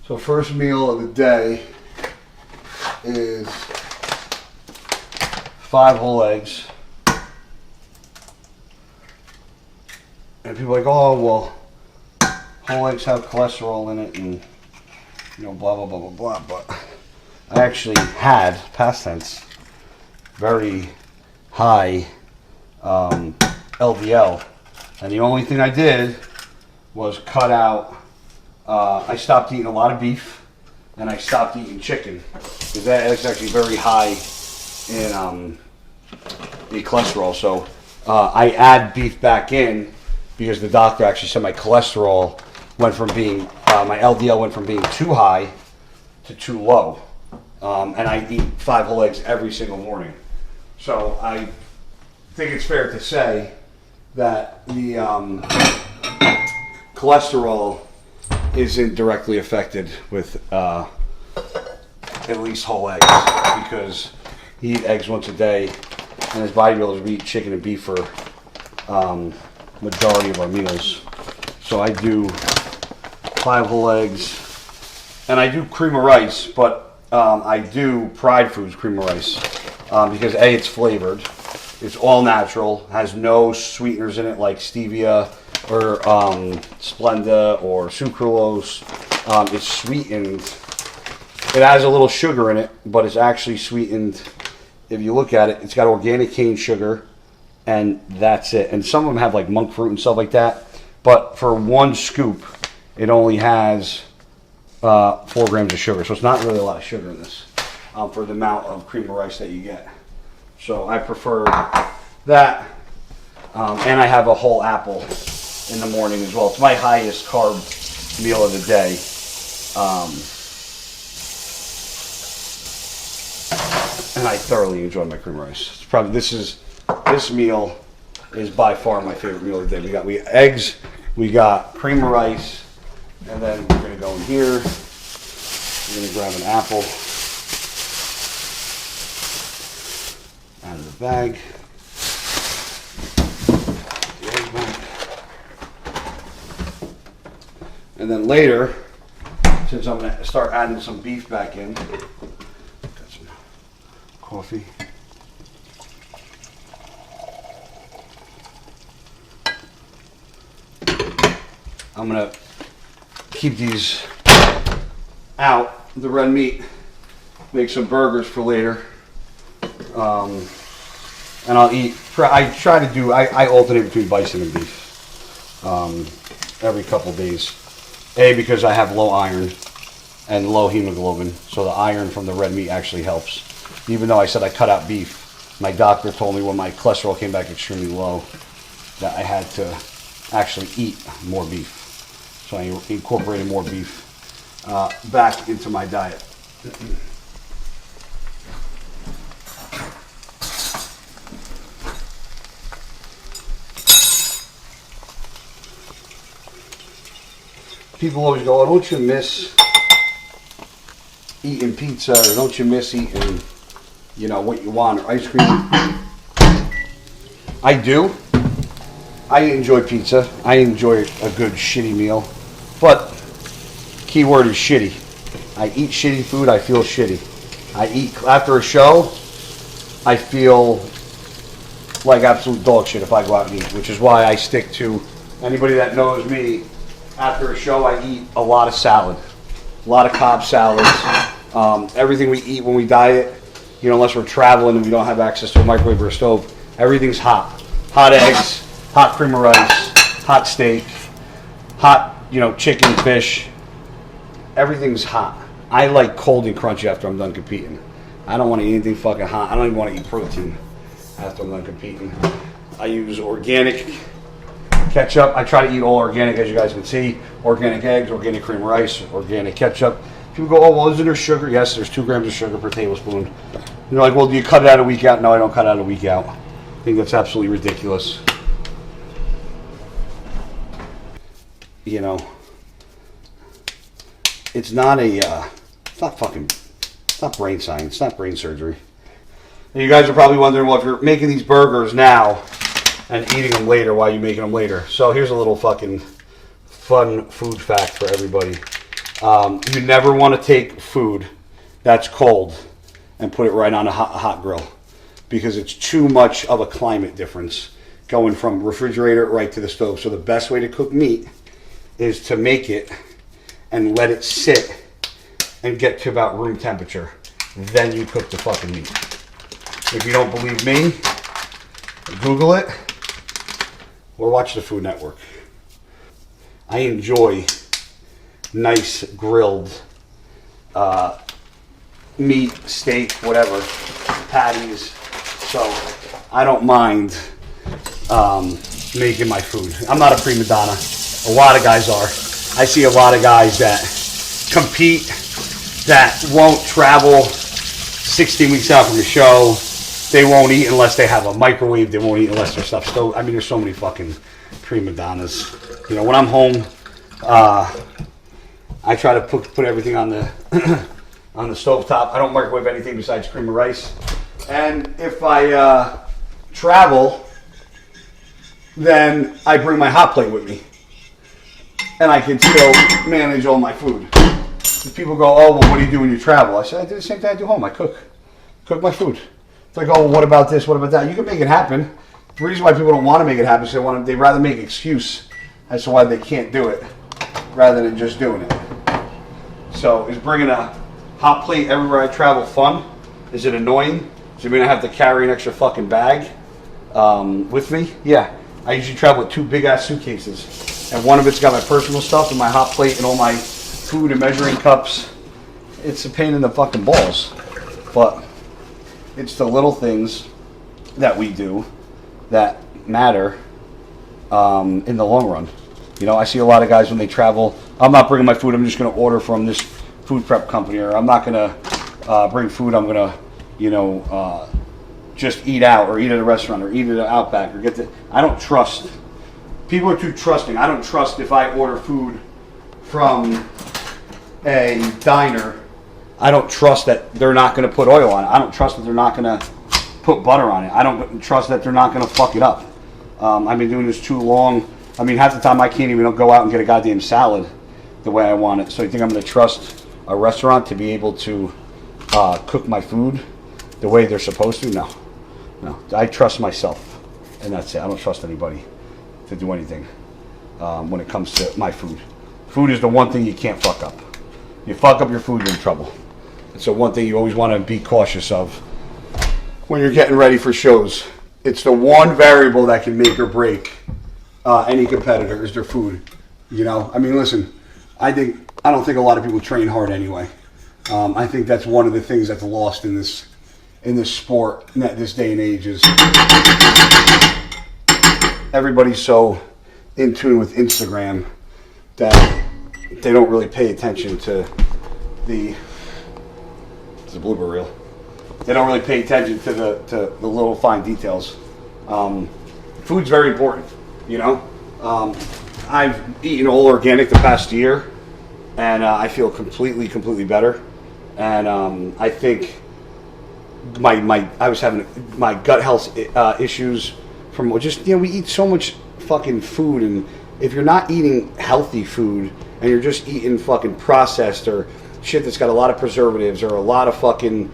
So first meal of the day is 5 whole eggs. And people are like, oh, well, whole eggs have cholesterol in it and, you know, blah, blah, blah, blah, blah. But I actually had, past tense, very high LDL. And the only thing I did was cut out, I stopped eating a lot of beef and I stopped eating chicken. Because that's actually very high in the cholesterol. So I add beef back in because the doctor actually said my cholesterol went from being, my LDL went from being too high to too low. And I eat 5 whole eggs every single morning. So I think it's fair to say that the cholesterol isn't directly affected with at least whole eggs, because you eat eggs once a day, and as bodybuilders we eat chicken and beef for majority of our meals. So I do 5 whole eggs, and I do cream of rice, but I do Pride Foods cream of rice because A, it's flavored, it's all natural, has no sweeteners in it like stevia or Splenda or sucralose. It's sweetened. It has a little sugar in it, but it's actually sweetened. If you look at it, it's got organic cane sugar, and that's it. And some of them have like monk fruit and stuff like that. But for 1 scoop, it only has 4 grams of sugar. So it's not really a lot of sugar in this for the amount of cream of rice that you get. So I prefer that. And I have a whole apple in the morning as well. It's my highest carb meal of the day. And I thoroughly enjoy my cream of rice. It's probably, this meal is by far my favorite meal of the day. We got eggs, we got cream of rice, and then we're gonna go in here. We're gonna grab an apple out of the bag. The egg back. And then later, since I'm gonna start adding some beef back in, got some coffee. I'm gonna keep these out, the red meat, make some burgers for later. And I'll eat, I alternate between bison and beef every couple of days. A, because I have low iron and low hemoglobin, so the iron from the red meat actually helps. Even though I said I cut out beef, my doctor told me when my cholesterol came back extremely low that I had to actually eat more beef. So I incorporated more beef back into my diet. People always go, oh, don't you miss eating pizza, or don't you miss eating, you know, what you want, or ice cream? I do. I enjoy pizza. I enjoy a good shitty meal. But key word is shitty. I eat shitty food, I feel shitty. I eat after a show, I feel like absolute dog shit if I go out and eat, which is why I stick to, anybody that knows me, after a show I eat a lot of salad. A lot of Cobb salads. Everything we eat when we diet, you know, unless we're traveling and we don't have access to a microwave or a stove, everything's hot. Hot eggs, hot cream of rice, hot steak, hot, you know, chicken, fish. Everything's hot. I like cold and crunchy after I'm done competing. I don't want to eat anything fucking hot. I don't even want to eat protein after I'm done competing. I use organic ketchup. I try to eat all organic, as you guys can see. Organic eggs, organic cream of rice, organic ketchup. People go, oh, well, isn't there sugar? Yes, there's 2 grams of sugar per tablespoon. You're like, well, do you cut it out a week out? No, I don't cut it out a week out. I think that's absolutely ridiculous. You know, it's not brain science, it's not brain surgery. And you guys are probably wondering, well, if you're making these burgers now and eating them later, why are you making them later? So here's a little fucking fun food fact for everybody. You never want to take food that's cold and put it right on a hot grill, because it's too much of a climate difference going from refrigerator right to the stove. So the best way to cook meat is to make it and let it sit and get to about room temperature. Then you cook the fucking meat. If you don't believe me, Google it or watch the Food Network. I enjoy nice grilled meat, steak, whatever, patties. So I don't mind making my food. I'm not a prima donna. A lot of guys are. I see a lot of guys that compete, that won't travel 16 weeks out from a show. They won't eat unless they have a microwave. They won't eat unless their stuff's stove. I mean, there's so many fucking prima donnas. You know, when I'm home, I try to put everything on the on the stove top. I don't microwave anything besides cream of rice. And if I travel, then I bring my hot plate with me, and I can still manage all my food. If people go, oh, well, what do you do when you travel? I say, I do the same thing I do home. I cook my food. It's like, oh, well, what about this? What about that? You can make it happen. The reason why people don't want to make it happen is they'd rather make an excuse as to why they can't do it rather than just doing it. So is bringing a hot plate everywhere I travel fun? Is it annoying? So you're going to have to carry an extra fucking bag with me? Yeah. I usually travel with 2 big-ass suitcases. And one of it's got my personal stuff and my hot plate and all my food and measuring cups. It's a pain in the fucking balls. But it's the little things that we do that matter in the long run. You know, I see a lot of guys when they travel, I'm not bringing my food, I'm just going to order from this food prep company, or I'm not going to bring food, I'm going to, you know, just eat out or eat at a restaurant or eat at an Outback or get the... I don't trust. People are too trusting. I don't trust if I order food from a diner. I don't trust that they're not going to put oil on it. I don't trust that they're not going to put butter on it. I don't trust that they're not going to fuck it up. I've been doing this too long. I mean, half the time I can't even go out and get a goddamn salad the way I want it. So you think I'm going to trust a restaurant to be able to cook my food the way they're supposed to? No. No. I trust myself, and that's it. I don't trust anybody to do anything when it comes to my food. Food is the one thing you can't fuck up. You fuck up your food, you're in trouble. It's the one thing you always want to be cautious of when you're getting ready for shows. It's the one variable that can make or break any competitor is their food. You know, I mean, listen, I don't think a lot of people train hard anyway. I think that's one of the things that's lost in this sport, this day and age, is everybody's so in tune with Instagram that they don't really pay attention to the blooper reel. They don't really pay attention to the little fine details. Food's very important, you know. I've eaten all organic the past year, and I feel completely better. And I think I was having my gut health issues from just, you know, we eat so much fucking food, and if you're not eating healthy food and you're just eating fucking processed or shit that's got a lot of preservatives or a lot of fucking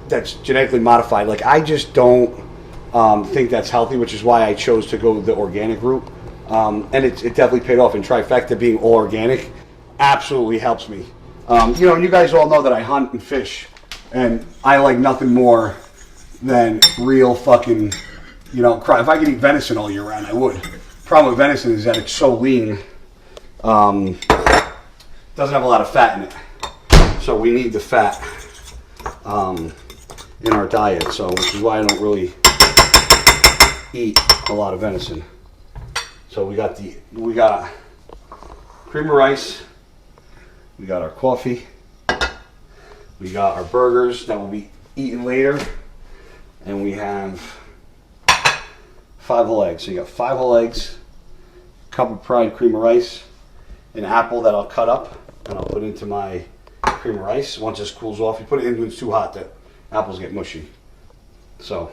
that's genetically modified, like, I just don't think that's healthy, which is why I chose to go the organic route, and it definitely paid off. And trifecta being all organic absolutely helps me. You know, you guys all know that I hunt and fish, and I like nothing more than real fucking, you know, if I could eat venison all year round, I would. Problem with venison is that it's so lean, doesn't have a lot of fat in it, so we need the fat in our diet. So, which is why I don't really eat a lot of venison. So we got cream of rice, we got our coffee, we got our burgers that we'll be eating later, and we have 5 whole eggs. So you got 5 whole eggs, a cup of fried cream of rice, an apple that I'll cut up and I'll put into my cream of rice. Once this cools off, you put it in when it's too hot, that apples get mushy. So,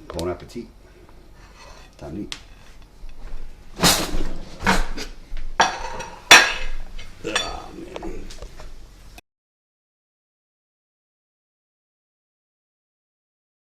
bon appetit. Time to eat.